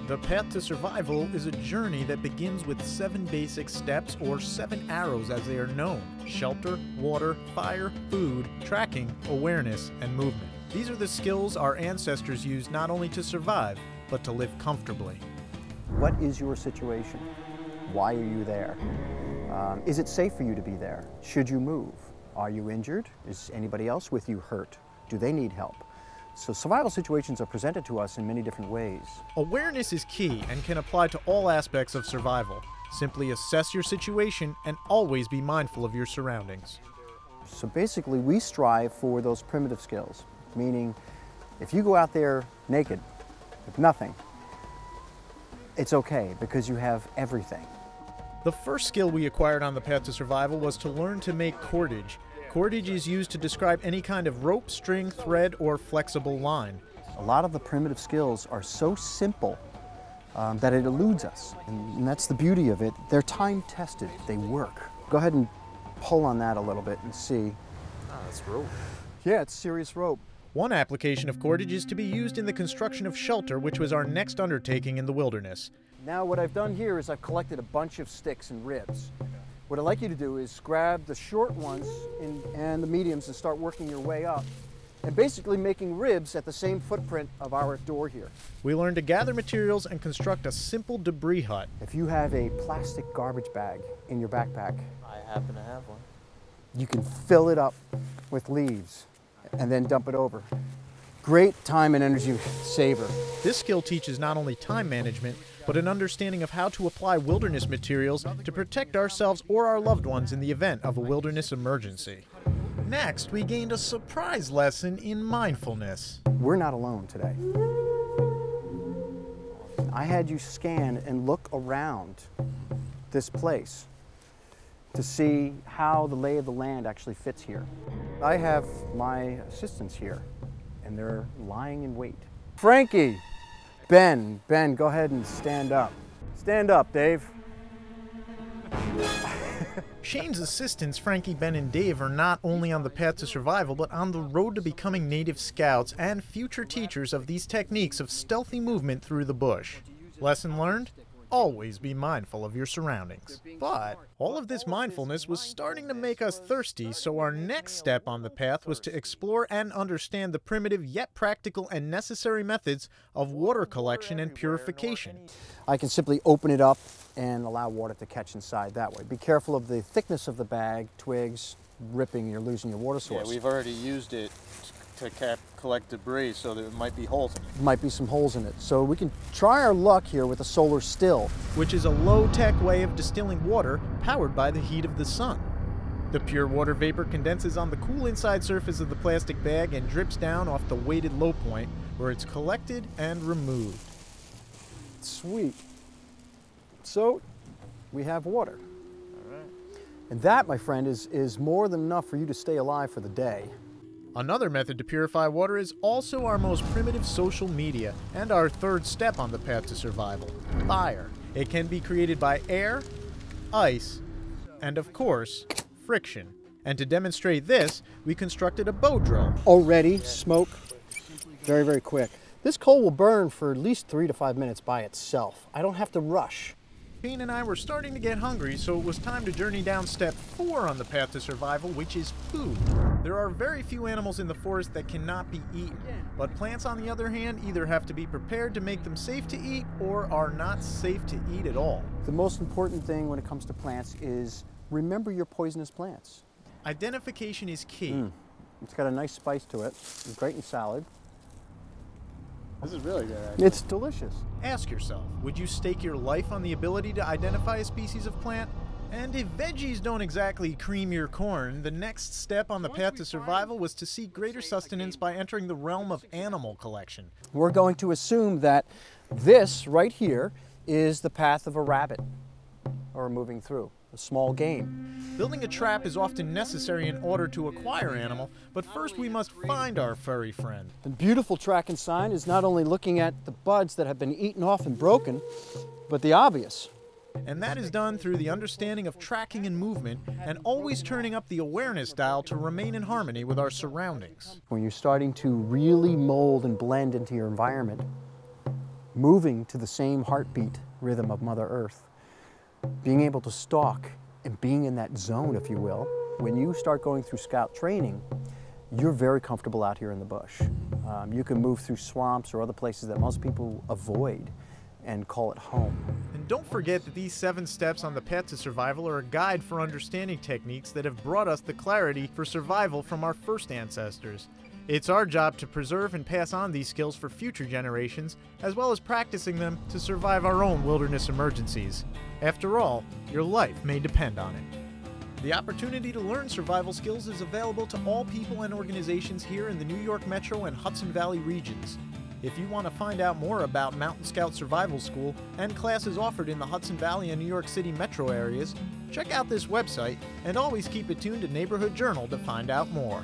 The path to survival is a journey that begins with 7 basic steps, or 7 arrows as they are known: shelter, water, fire, food, tracking, awareness, and movement. These are the skills our ancestors used not only to survive, but to live comfortably. What is your situation? Why are you there? Is it safe for you to be there? Should you move? Are you injured? Is anybody else with you hurt? Do they need help? So survival situations are presented to us in many different ways. Awareness is key and can apply to all aspects of survival. Simply assess your situation and always be mindful of your surroundings. So basically, we strive for those primitive skills, meaning if you go out there naked, with nothing, it's okay because you have everything. The first skill we acquired on the path to survival was to learn to make cordage. Cordage is used to describe any kind of rope, string, thread, or flexible line. A lot of the primitive skills are so simple that it eludes us, and that's the beauty of it. They're time-tested, they work. Go ahead and pull on that a little bit and see. Ah, that's rope. Yeah, it's serious rope. One application of cordage is to be used in the construction of shelter, which was our next undertaking in the wilderness. Now what I've done here is I've collected a bunch of sticks and ribs. What I'd like you to do is grab the short ones and the mediums and start working your way up, and basically making ribs at the same footprint of our door here. We learned to gather materials and construct a simple debris hut. If you have a plastic garbage bag in your backpack, I happen to have one. you can fill it up with leaves and then dump it over. Great time and energy saver. This skill teaches not only time management, but an understanding of how to apply wilderness materials to protect ourselves or our loved ones in the event of a wilderness emergency. Next, we gained a surprise lesson in mindfulness. We're not alone today. I had you scan and look around this place to see how the lay of the land actually fits here. I have my assistants here, and they're lying in wait. Frankie! Ben, go ahead and stand up. Stand up, Dave. Shane's assistants, Frankie, Ben, and Dave, are not only on the path to survival, but on the road to becoming native scouts and future teachers of these techniques of stealthy movement through the bush. Lesson learned? Always be mindful of your surroundings. But all of this mindfulness was starting to make us thirsty, so our next step on the path was to explore and understand the primitive yet practical and necessary methods of water collection and purification. I can simply open it up and allow water to catch inside that way. Be careful of the thickness of the bag, twigs, ripping, you're losing your water source. Yeah, we've already used it to collect debris, so there might be holes in it. Might be some holes in it. So we can try our luck here with a solar still. Which is a low-tech way of distilling water powered by the heat of the sun. The pure water vapor condenses on the cool inside surface of the plastic bag and drips down off the weighted low point, where it's collected and removed. Sweet. So we have water. All right. And that, my friend, is more than enough for you to stay alive for the day. Another method to purify water is also our most primitive social media, and our third step on the path to survival: fire. It can be created by air, ice, and of course, friction. And to demonstrate this, we constructed a bow drill. Already, smoke, very, very quick. This coal will burn for at least 3 to 5 minutes by itself. I don't have to rush. Shane and I were starting to get hungry, so it was time to journey down step 4 on the path to survival, which is food. There are very few animals in the forest that cannot be eaten, but plants, on the other hand, either have to be prepared to make them safe to eat or are not safe to eat at all. The most important thing when it comes to plants is remember your poisonous plants. Identification is key. It's got a nice spice to it. It's great in salad. This is really good. It's delicious. Ask yourself, would you stake your life on the ability to identify a species of plant? And if veggies don't exactly cream your corn, the next step on the path to survival was to seek greater sustenance by entering the realm of animal collection. We're going to assume that this right here is the path of a rabbit, or moving through, a small game. Building a trap is often necessary in order to acquire an animal, but first we must find our furry friend. The beautiful tracking sign is not only looking at the buds that have been eaten off and broken, but the obvious. And that is done through the understanding of tracking and movement, and always turning up the awareness dial to remain in harmony with our surroundings. When you're starting to really mold and blend into your environment, moving to the same heartbeat rhythm of Mother Earth, being able to stalk and being in that zone, if you will. When you start going through Scout training, you're very comfortable out here in the bush. You can move through swamps or other places that most people avoid and call it home. And don't forget that these 7 steps on the path to survival are a guide for understanding techniques that have brought us the clarity for survival from our first ancestors. It's our job to preserve and pass on these skills for future generations, as well as practicing them to survive our own wilderness emergencies. After all, your life may depend on it. The opportunity to learn survival skills is available to all people and organizations here in the New York Metro and Hudson Valley regions. If you want to find out more about Mountain Scout Survival School and classes offered in the Hudson Valley and New York City metro areas, check out this website and always keep it tuned to Neighborhood Journal to find out more.